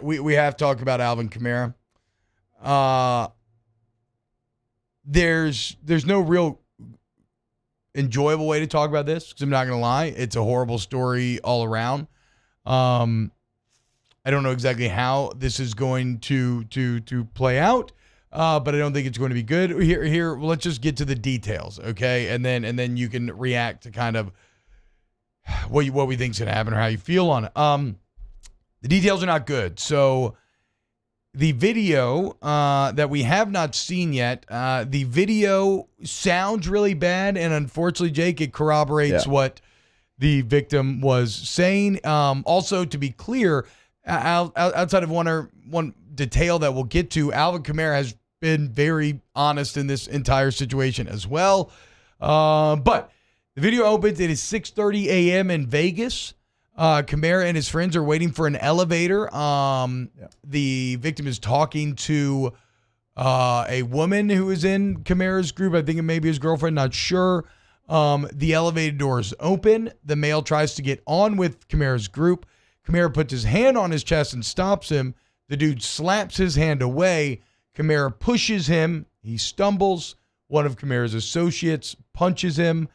we have talked about Alvin Kamara. There's no real enjoyable way to talk about this because I'm not going to lie. It's a horrible story all around. I don't know exactly how this is going to play out, but I don't think it's going to be good. Here, let's just get to the details, okay? And then you can react to kind of what we think's going to happen or how you feel on it. The details are not good. So the video that we have not seen yet, the video sounds really bad, and unfortunately, Jake, it corroborates what the victim was saying. Also, to be clear, outside of one detail that we'll get to, Alvin Kamara has been very honest in this entire situation as well. But the video opens. It is 6:30 a.m. in Vegas. Kamara and his friends are waiting for an elevator. The victim is talking to a woman who is in Kamara's group. I think it may be his girlfriend, not sure. The elevator doors open. The male tries to get on with Kamara's group. Kamara puts his hand on his chest and stops him. The dude slaps his hand away. Kamara pushes him. He stumbles. One of Kamara's associates punches him.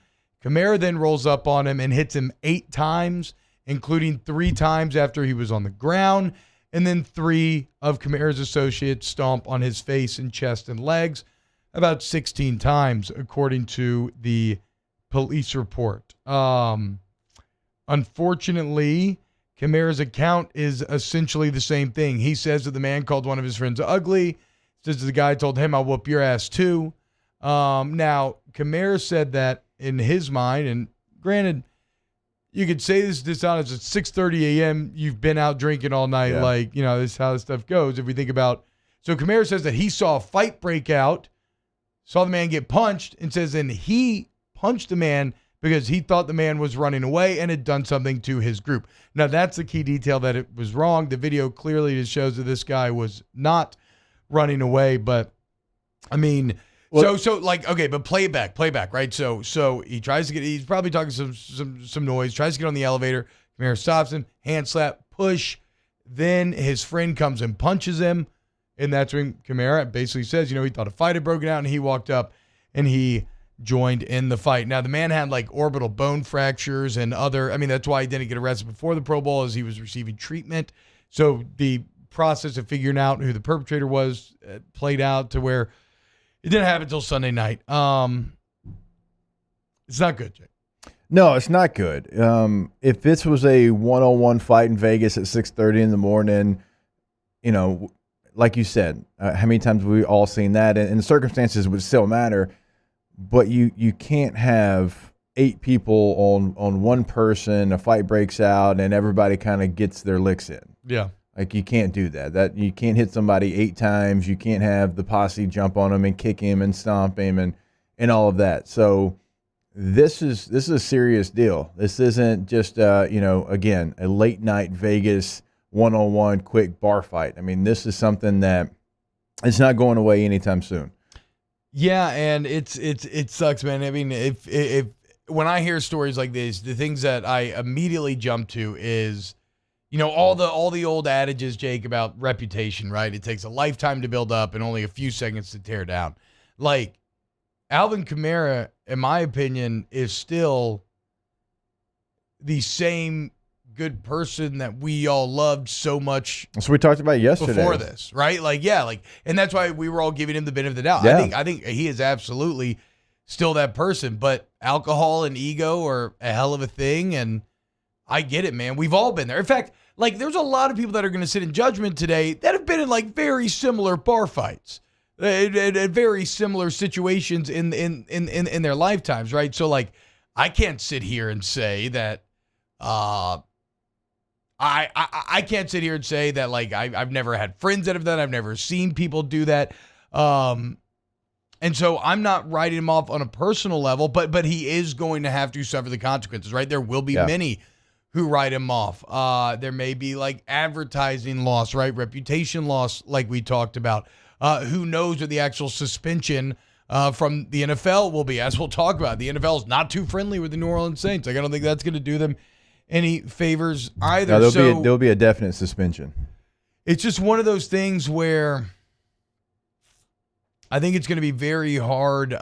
Kamara then rolls up on him and hits him 8 times, including 3 times after he was on the ground. And then 3 of Kamara's associates stomp on his face and chest and legs about 16 times, according to the police report. Unfortunately, Kamara's account is essentially the same thing. He says that the man called one of his friends ugly. Says the guy told him, "I'll whoop your ass too." Now, Kamara said that in his mind, and granted, you could say this is dishonest. It's 6:30 a.m. You've been out drinking all night. Yeah. Like, this is how this stuff goes. If we think about, so Kamara says that he saw a fight break out, saw the man get punched, and says then he punched the man because he thought the man was running away and had done something to his group. Now, that's the key detail, that it was wrong. The video clearly just shows that this guy was not running away, but I mean, well, but play it back, right? So he tries to he's probably talking some noise, tries to get on the elevator. Kamara stops him, hand slap, push. Then his friend comes and punches him, and that's when Kamara basically says, he thought a fight had broken out, and he walked up and he joined in the fight. Now, the man had like orbital bone fractures and that's why he didn't get arrested before the Pro Bowl, as he was receiving treatment. So the process of figuring out who the perpetrator was played out to where it didn't happen until Sunday night. It's not good, Jake. No, it's not good. If this was a one-on-one fight in Vegas at 6:30 in the morning, like you said, how many times have we all seen that? And the circumstances would still matter. But you can't have 8 people on one person, a fight breaks out, and everybody kind of gets their licks in. Yeah. Like, you can't do that. That you can't hit somebody 8 times. You can't have the posse jump on him and kick him and stomp him and all of that. So this is a serious deal. This isn't just again, a late night Vegas one-on-one quick bar fight. I mean, this is something that it's not going away anytime soon. Yeah, and it sucks, man. I mean, if when I hear stories like this, the things that I immediately jump to is, all the old adages, Jake, about reputation, right? It takes a lifetime to build up and only a few seconds to tear down. Like, Alvin Kamara, in my opinion, is still the same good person that we all loved so much. That's what we talked about yesterday. Before this, right? And that's why we were all giving him the benefit of the doubt. Yeah. I think he is absolutely still that person, but alcohol and ego are a hell of a thing, and I get it, man. We've all been there. In fact, there's a lot of people that are going to sit in judgment today that have been in very similar bar fights, very similar situations in their lifetimes, right? So I can't sit here and say that I can't sit here and say that I've never had friends that have done that. I've never seen people do that. And so I'm not writing him off on a personal level, but he is going to have to suffer the consequences, right? There will be many who write him off. There may be advertising loss, right? Reputation loss, like we talked about. Who knows what the actual suspension from the NFL will be, as we'll talk about. The NFL is not too friendly with the New Orleans Saints. I don't think that's going to do them any favors either. No, there'll be a definite suspension. it's just one of those things where I think it's going to be very hard.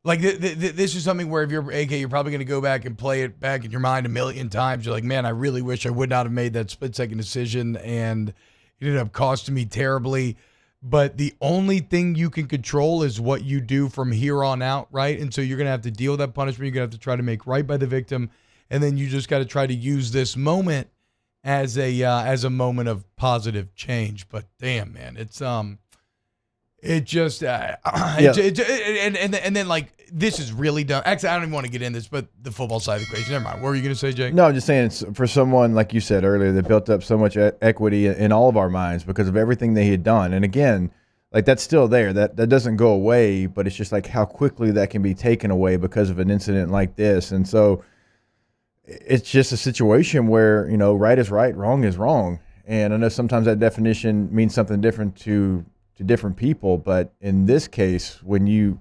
Like this is something where if you're AK, you're probably going to go back and play it back in your mind a million times. You're like, man, I really wish I would not have made that split-second decision, and it ended up costing me terribly. But the only thing you can control is what you do from here on out, right? And so you're going to have to deal with that punishment. You're going to have to try to make right by the victim, and then you just got to try to use this moment as a moment of positive change. But damn, man, it's it just and then like this is really done. Actually, I don't even want to get in this, but the football side of the equation. Never mind. What were you going to say, Jake? No, I'm just saying, it's for someone like you said earlier that built up so much equity in all of our minds because of everything they had done. And again, like that's still there. That doesn't go away, but it's just like how quickly that can be taken away because of an incident like this. And so it's just a situation where, you know, right is right, wrong is wrong. And I know sometimes that definition means something different to different people, but in this case, when you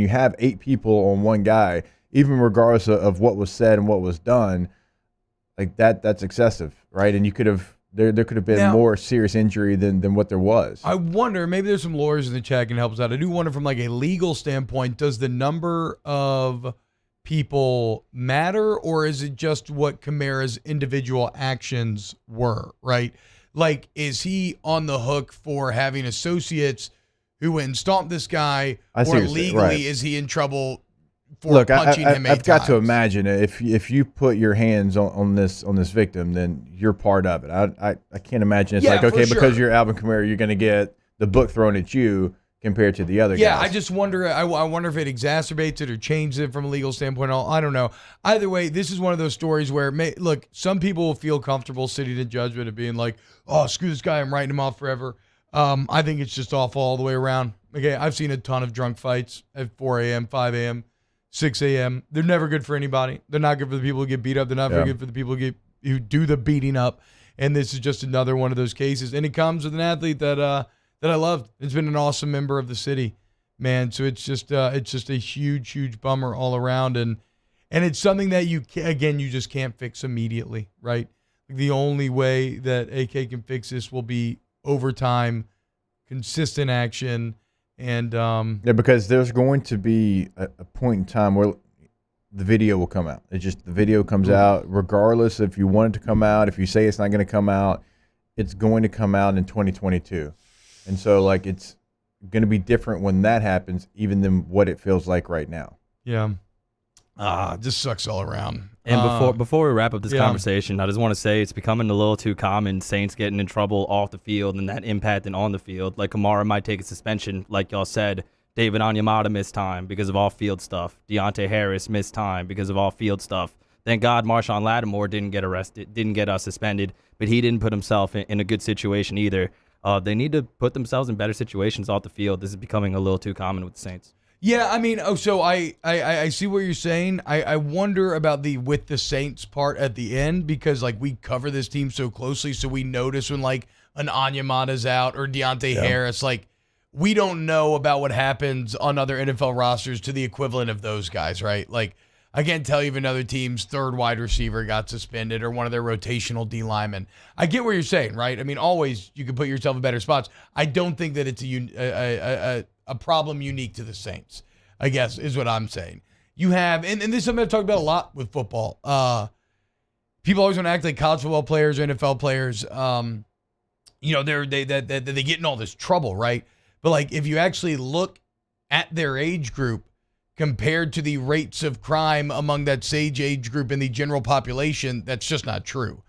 have 8 people on one guy, even regardless of what was said and what was done, like that's excessive, right? And you could have there could have been more serious injury than what there was. I wonder, maybe there's some lawyers in the chat can help us out. I do wonder from like a legal standpoint, does the number of people matter, or is it just what Kamara's individual actions were, right? Like, is he on the hook for having associates who went and stomped this guy, or legally is he in trouble for punching him 8 I've got times? to imagine if you put your hands on this victim, then you're part of it. I can't imagine it's like, okay, because you're Alvin Kamara, you're going to get the book thrown at you compared to the other guys. Yeah, I just wonder. I wonder if it exacerbates it or changes it from a legal standpoint. I don't know. Either way, this is one of those stories where, look, some people will feel comfortable sitting in judgment and being like, "Oh, screw this guy, I'm writing him off forever." I think it's just awful all the way around. Okay, I've seen a ton of drunk fights at 4 a.m., 5 a.m., 6 a.m. They're never good for anybody. They're not good for the people who get beat up. They're not very good for the people who do the beating up. And this is just another one of those cases. And it comes with an athlete that I loved. It's been an awesome member of the city, man. So it's just a huge bummer all around, and it's something that you just can't fix immediately, right? The only way that AK can fix this will be overtime, consistent action, and because there's going to be a point in time where the video will come out. It's just the video comes out regardless if you want it to come out. If you say it's not going to come out, it's going to come out in 2022. And so, like, it's going to be different when that happens, even than what it feels like right now. Yeah. Just sucks all around. And before we wrap up this conversation, I just want to say it's becoming a little too common, Saints getting in trouble off the field and that impacting on the field. Like, Kamara might take a suspension, like y'all said. David Onyemata missed time because of off-field stuff. Deontay Harris missed time because of off-field stuff. Thank God Marshawn Lattimore didn't get arrested, didn't get suspended, but he didn't put himself in a good situation either. They need to put themselves in better situations off the field. This is becoming a little too common with the Saints. Yeah, I mean, so I see what you're saying. I wonder about the with the Saints part at the end, because like we cover this team so closely, so we notice when like an Onyemata's out or Deontay Harris, like we don't know about what happens on other NFL rosters to the equivalent of those guys, right? Like I can't tell you if another team's third wide receiver got suspended or one of their rotational D linemen. I get what you're saying, right? I mean, always you can put yourself in better spots. I don't think that it's a problem unique to the Saints, I guess, is what I'm saying. You have, and this is something I've talked about a lot with football. People always want to act like college football players or NFL players, they get in all this trouble, right? But like if you actually look at their age group compared to the rates of crime among that same age group in the general population, that's just not true.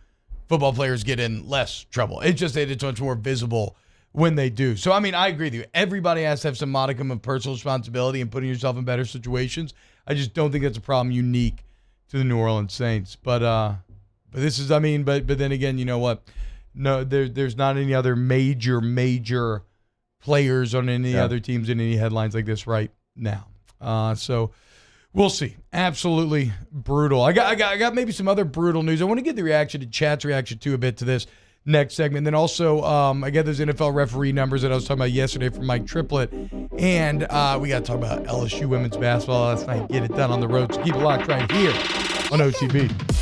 Football players get in less trouble. It's just that it's much more visible when they do. So, I mean, I agree with you. Everybody has to have some modicum of personal responsibility in putting yourself in better situations. I just don't think that's a problem unique to the New Orleans Saints. But this is, I mean, but then again, you know what? No, there's not any other major players on any other teams in any headlines like this right now. So we'll see. Absolutely brutal. I got maybe some other brutal news. I want to get the reaction to chat's reaction to a bit to this next segment. Then also, I got those NFL referee numbers that I was talking about yesterday from Mike Triplett. And we got to talk about LSU women's basketball last night. Get it done on the road. So keep it locked right here on OTB.